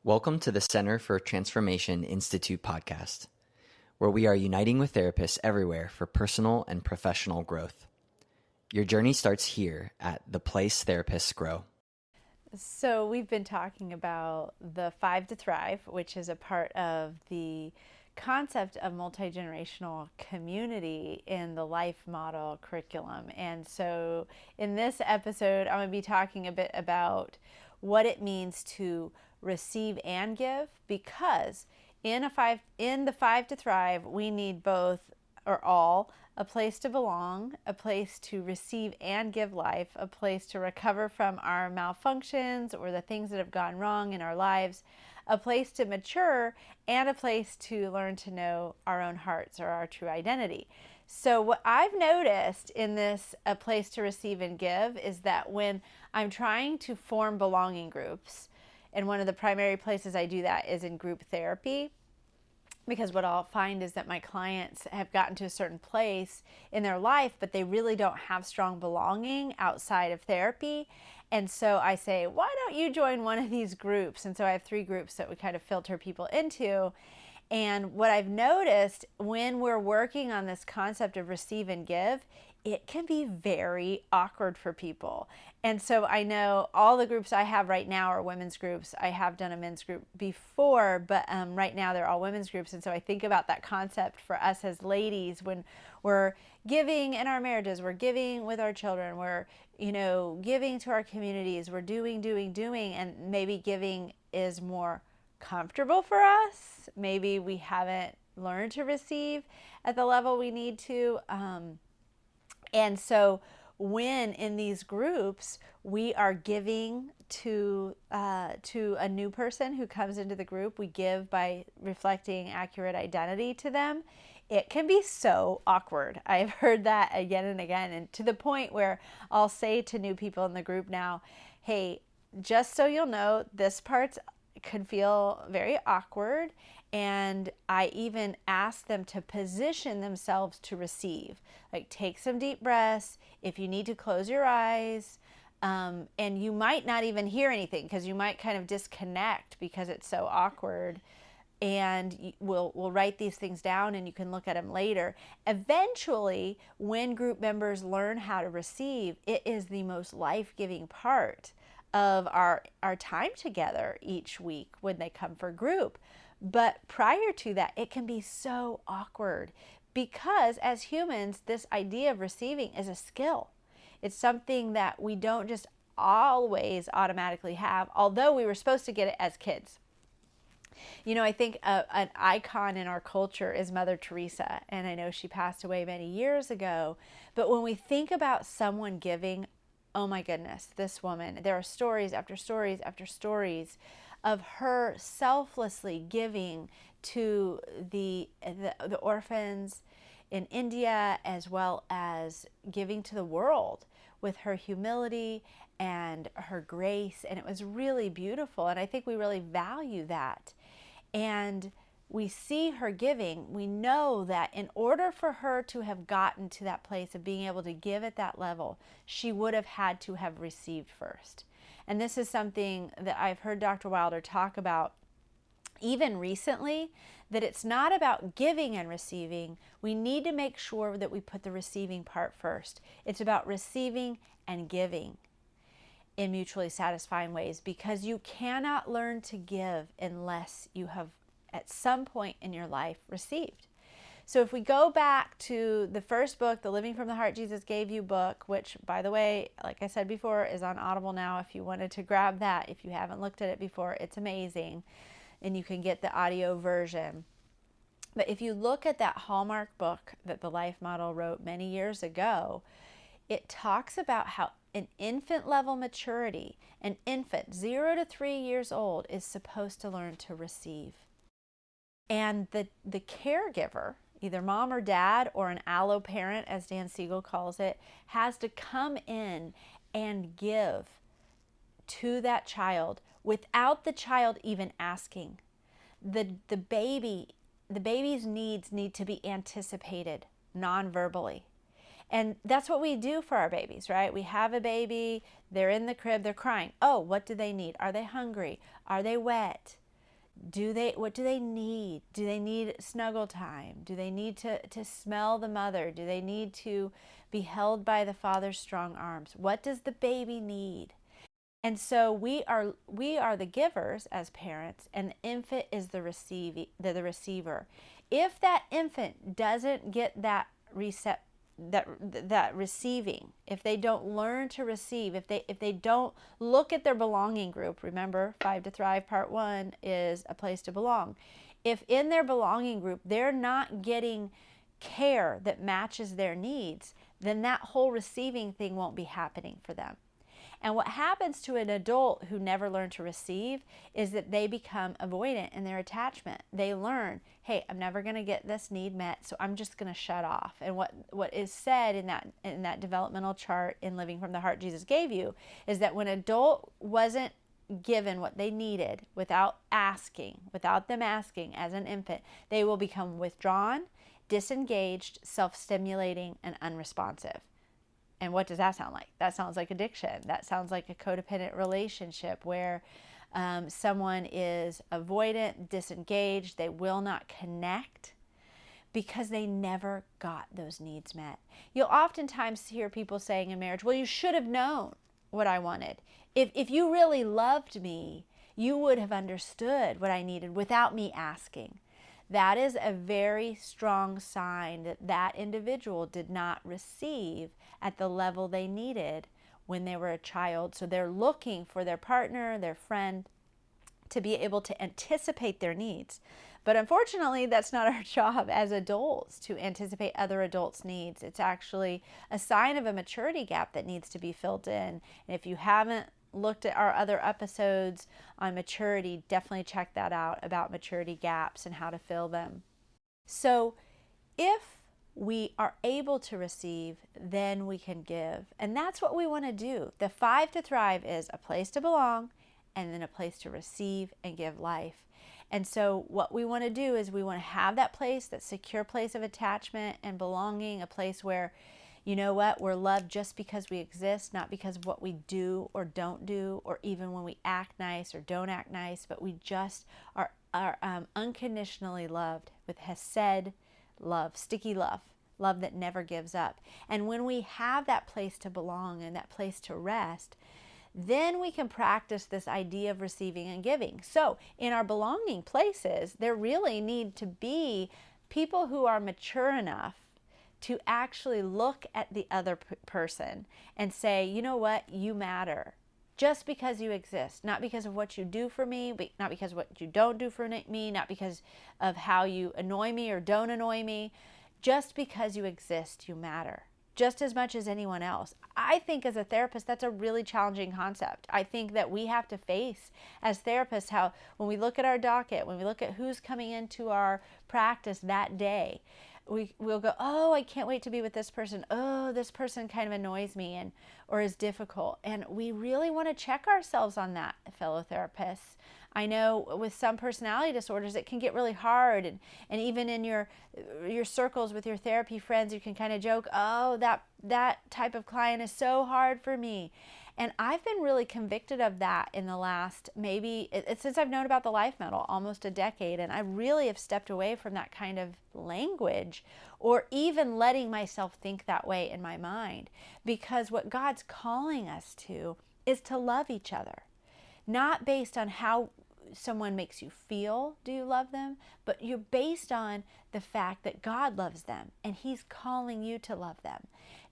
Welcome to the Center for CFT Institute podcast, where we are uniting with therapists everywhere for personal and professional growth. Your journey starts here at the place therapists grow. So we've been talking about the 5 to Thrive, which is a part of the concept of multi-generational community in the life model curriculum. And so in this episode, I'm going to be talking a bit about what it means to receive and give, because in the 5 to Thrive, we need both or all: a place to belong, a place to receive and give life, a place to recover from our malfunctions or the things that have gone wrong in our lives, a place to mature, and a place to learn to know our own hearts or our true identity. So what I've noticed in this a place to receive and give is that when I'm trying to form belonging groups, and one of the primary places I do that is in group therapy, because what I'll find is that my clients have gotten to a certain place in their life, but they really don't have strong belonging outside of therapy. And so I say, why don't you join one of these groups? And so I have 3 groups that we kind of filter people into. And what I've noticed when we're working on this concept of receive and give, it can be very awkward for people. And so I know all the groups I have right now are women's groups. I have done a men's group before, but right now they're all women's groups. And so I think about that concept for us as ladies when we're giving in our marriages, we're giving with our children, we're, giving to our communities, we're doing, and maybe giving is more comfortable for us. Maybe we haven't learned to receive at the level we need to. And so when in these groups we are giving to a new person who comes into the group, we give by reflecting accurate identity to them. It can be so awkward. I've heard that again and again, and to the point where I'll say to new people in the group now, hey, just so you'll know, this part could feel very awkward. And I even ask them to position themselves to receive. Like, take some deep breaths. If you need to, close your eyes. And you might not even hear anything because you might kind of disconnect because it's so awkward. And we'll write these things down and you can look at them later. Eventually, when group members learn how to receive, it is the most life-giving part of our time together each week when they come for group. But prior to that, it can be so awkward because as humans, this idea of receiving is a skill. It's something that we don't just always automatically have, although we were supposed to get it as kids. I think an icon in our culture is Mother Teresa, and I know she passed away many years ago. But when we think about someone giving, oh my goodness, this woman, there are stories after stories after stories of her selflessly giving to the orphans in India, as well as giving to the world with her humility and her grace. And it was really beautiful. And I think we really value that. And we see her giving. We know that in order for her to have gotten to that place of being able to give at that level, she would have had to have received first. And this is something that I've heard Dr. Wilder talk about even recently, that it's not about giving and receiving. We need to make sure that we put the receiving part first. It's about receiving and giving in mutually satisfying ways, because you cannot learn to give unless you have at some point in your life received. So if we go back to the first book, the Living from the Heart Jesus Gave You book, which, by the way, like I said before, is on Audible now. If you wanted to grab that, if you haven't looked at it before, it's amazing. And you can get the audio version. But if you look at that Hallmark book that the Life Model wrote many years ago, it talks about how an infant level maturity, an infant 0 to 3 years old, is supposed to learn to receive. And the caregiver, either mom or dad or an allo parent, as Dan Siegel calls it, has to come in and give to that child without the child even asking. The baby's needs need to be anticipated non-verbally. And that's what we do for our babies, right? We have a baby, they're in the crib, they're crying. Oh, what do they need? Are they hungry? Are they wet? What do they need? Do they need snuggle time? Do they need to smell the mother? Do they need to be held by the father's strong arms? What does the baby need? And so we are the givers as parents, and the infant is the receiver. If that infant doesn't get that receiving, if they don't learn to receive, if they don't look at their belonging group, remember 5 to Thrive part 1 is a place to belong. If in their belonging group they're not getting care that matches their needs, then that whole receiving thing won't be happening for them. And what happens to an adult who never learned to receive is that they become avoidant in their attachment. They learn, hey, I'm never going to get this need met, so I'm just going to shut off. And what is said in that developmental chart in Living from the Heart Jesus Gave You is that when an adult wasn't given what they needed without them asking as an infant, they will become withdrawn, disengaged, self-stimulating, and unresponsive. And what does that sound like? That sounds like addiction. That sounds like a codependent relationship where someone is avoidant, disengaged. They will not connect because they never got those needs met. You'll oftentimes hear people saying in marriage, well, you should have known what I wanted. If you really loved me, you would have understood what I needed without me asking. That is a very strong sign that that individual did not receive at the level they needed when they were a child. So they're looking for their partner, their friend, to be able to anticipate their needs. But unfortunately, that's not our job as adults to anticipate other adults' needs. It's actually a sign of a maturity gap that needs to be filled in. And if you haven't looked at our other episodes on maturity, definitely check that out about maturity gaps and how to fill them. So if we are able to receive, then we can give. And that's what we want to do. The 5 to Thrive is a place to belong and then a place to receive and give life. And so what we want to do is we want to have that place, that secure place of attachment and belonging, a place where, you know what, we're loved just because we exist, not because of what we do or don't do, or even when we act nice or don't act nice, but we just are unconditionally loved with Hesed love, sticky love that never gives up. And when we have that place to belong and that place to rest, then we can practice this idea of receiving and giving. So in our belonging places, there really need to be people who are mature enough to actually look at the other person and say, you know what, you matter. Just because you exist, not because of what you do for me, but not because of what you don't do for me, not because of how you annoy me or don't annoy me. Just because you exist, you matter. Just as much as anyone else. I think as a therapist, that's a really challenging concept. I think that we have to face as therapists how when we look at our docket, when we look at who's coming into our practice that day, we'll go, oh, I can't wait to be with this person. Oh, this person kind of annoys me or is difficult. And we really want to check ourselves on that, fellow therapists. I know with some personality disorders, it can get really hard. And even in your circles with your therapy friends, you can kind of joke, oh, that type of client is so hard for me. And I've been really convicted of that in the last, since I've known about the life model, almost a decade. And I really have stepped away from that kind of language or even letting myself think that way in my mind. Because what God's calling us to is to love each other. Not based on how someone makes you feel, do you love them? But you're based on the fact that God loves them and He's calling you to love them.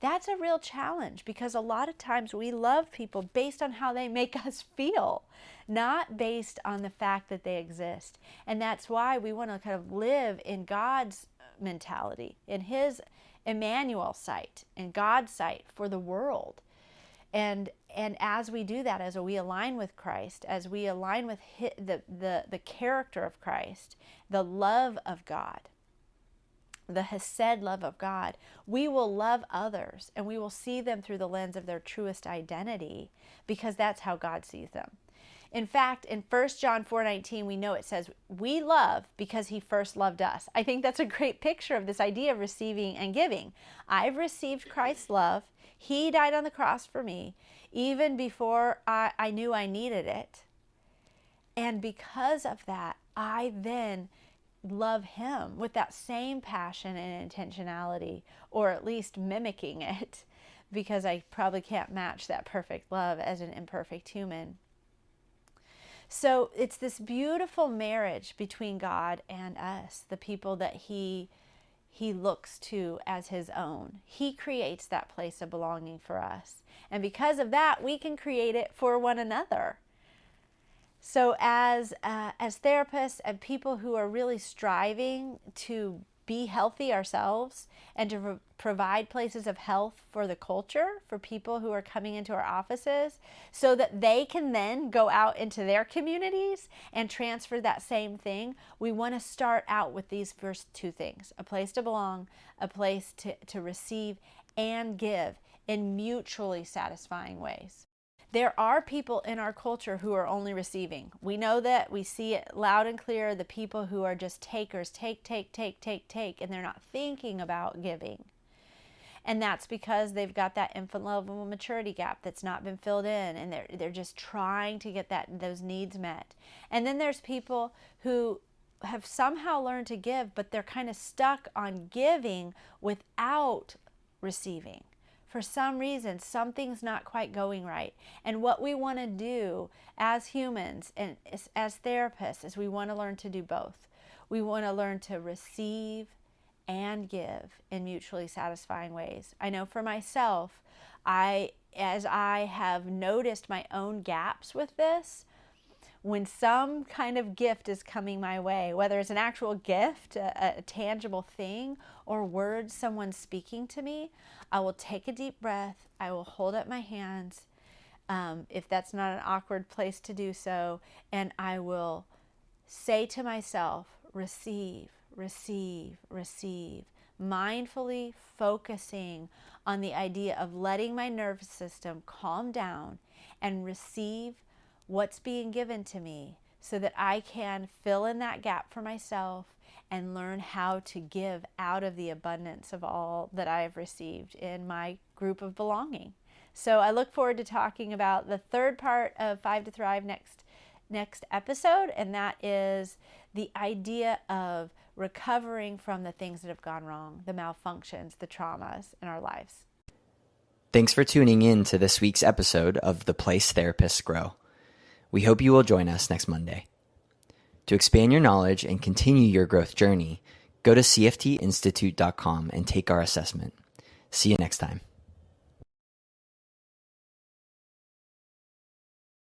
That's a real challenge because a lot of times we love people based on how they make us feel, not based on the fact that they exist. And that's why we want to kind of live in God's mentality, in His Emmanuel sight, in God's sight for the world. And as we do that, as we align with Christ, as we align with the character of Christ, the love of God, the Hesed love of God, we will love others and we will see them through the lens of their truest identity because that's how God sees them. In fact, in 1 John 4:19, we know it says, we love because He first loved us. I think that's a great picture of this idea of receiving and giving. I've received Christ's love. He died on the cross for me even before I knew I needed it. And because of that, I then love him with that same passion and intentionality, or at least mimicking it, because I probably can't match that perfect love as an imperfect human. So it's this beautiful marriage between God and us, the people that he looks to as his own. He creates that place of belonging for us. And because of that, we can create it for one another. So as therapists and people who are really striving to be healthy ourselves and to provide places of health for the culture, for people who are coming into our offices, so that they can then go out into their communities and transfer that same thing, we want to start out with these first two things: a place to belong, a place to receive and give in mutually satisfying ways. There are people in our culture who are only receiving. We know that. We see it loud and clear. The people who are just takers, take, and they're not thinking about giving. And that's because they've got that infant level maturity gap that's not been filled in, and they're just trying to get those needs met. And then there's people who have somehow learned to give, but they're kind of stuck on giving without receiving. For some reason, something's not quite going right. And what we want to do as humans and as therapists is we want to learn to do both. We want to learn to receive and give in mutually satisfying ways. I know for myself, as I have noticed my own gaps with this, when some kind of gift is coming my way, whether it's an actual gift, a tangible thing, or words someone's speaking to me, I will take a deep breath. I will hold up my hands, if that's not an awkward place to do so, and I will say to myself, receive, receive, receive, mindfully focusing on the idea of letting my nervous system calm down and receive what's being given to me so that I can fill in that gap for myself and learn how to give out of the abundance of all that I have received in my group of belonging. So I look forward to talking about the third part of 5 to Thrive next episode, and that is the idea of recovering from the things that have gone wrong, the malfunctions, the traumas in our lives. Thanks for tuning in to this week's episode of The Place Therapists Grow. We hope you will join us next Monday. To expand your knowledge and continue your growth journey, go to cftinstitute.com and take our assessment. See you next time.